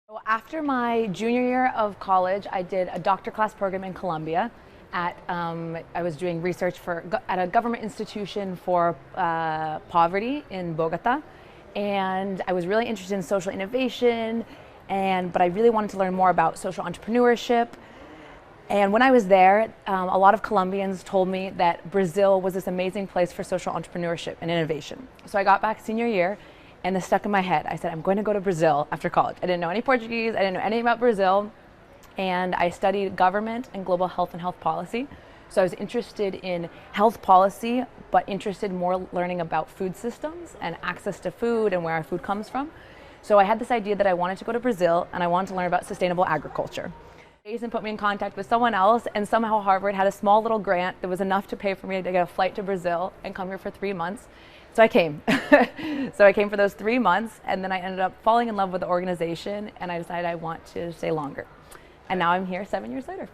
So after my junior year of college, I did a DRCLAS program in Colombia. I was doing research at a government institution for poverty in Bogota, and I was really interested in social innovation, but I really wanted to learn more about social entrepreneurship. And when I was there, a lot of Colombians told me that Brazil was this amazing place for social entrepreneurship and innovation. So I got back senior year, and this stuck in my head. I said, I'm going to go to Brazil after college. I didn't know any Portuguese, I didn't know anything about Brazil, and I studied government and global health and health policy. So I was interested in health policy, but interested more learning about food systems and access to food and where our food comes from. So I had this idea that I wanted to go to Brazil and I wanted to learn about sustainable agriculture. Jason put me in contact with someone else, and somehow Harvard had a small little grant that was enough to pay for me to get a flight to Brazil and come here for 3 months. So I came. So I came for those 3 months, and then I ended up falling in love with the organization, and I decided I want to stay longer. And now I'm here 7 years later.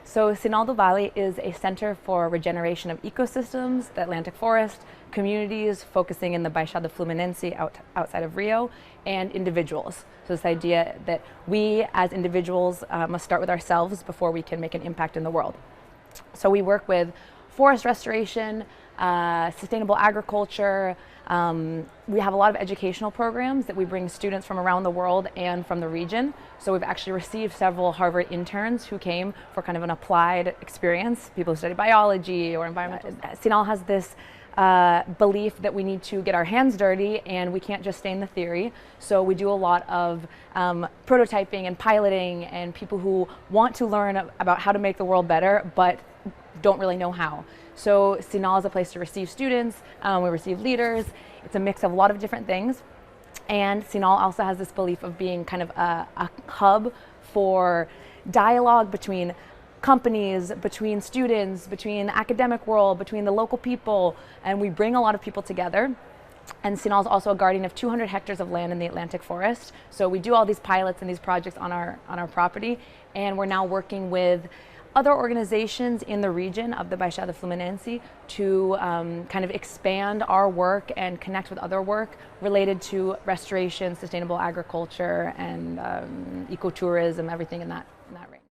So Sinal do Vale is a center for regeneration of ecosystems, the Atlantic forest, communities focusing in the Baixada Fluminense outside of Rio, and individuals. So this idea that we as individuals must start with ourselves before we can make an impact in the world. So we work with forest restoration, sustainable agriculture. We have a lot of educational programs that we bring students from around the world and from the region. So we've actually received several Harvard interns who came for kind of an applied experience, people who study biology or environmental. Sinal has this belief that we need to get our hands dirty and we can't just stay in the theory. So we do a lot of prototyping and piloting, and people who want to learn about how to make the world better but don't really know how. So Sinal is a place to receive students, we receive leaders. It's a mix of a lot of different things. And Sinal also has this belief of being kind of a hub for dialogue between companies, between students, between the academic world, between the local people, and we bring a lot of people together. And Sinal is also a guardian of 200 hectares of land in the Atlantic forest. So we do all these pilots and these projects on our property, and we're now working with other organizations in the region of the Baixada Fluminense to kind of expand our work and connect with other work related to restoration, sustainable agriculture, and ecotourism, everything in that range.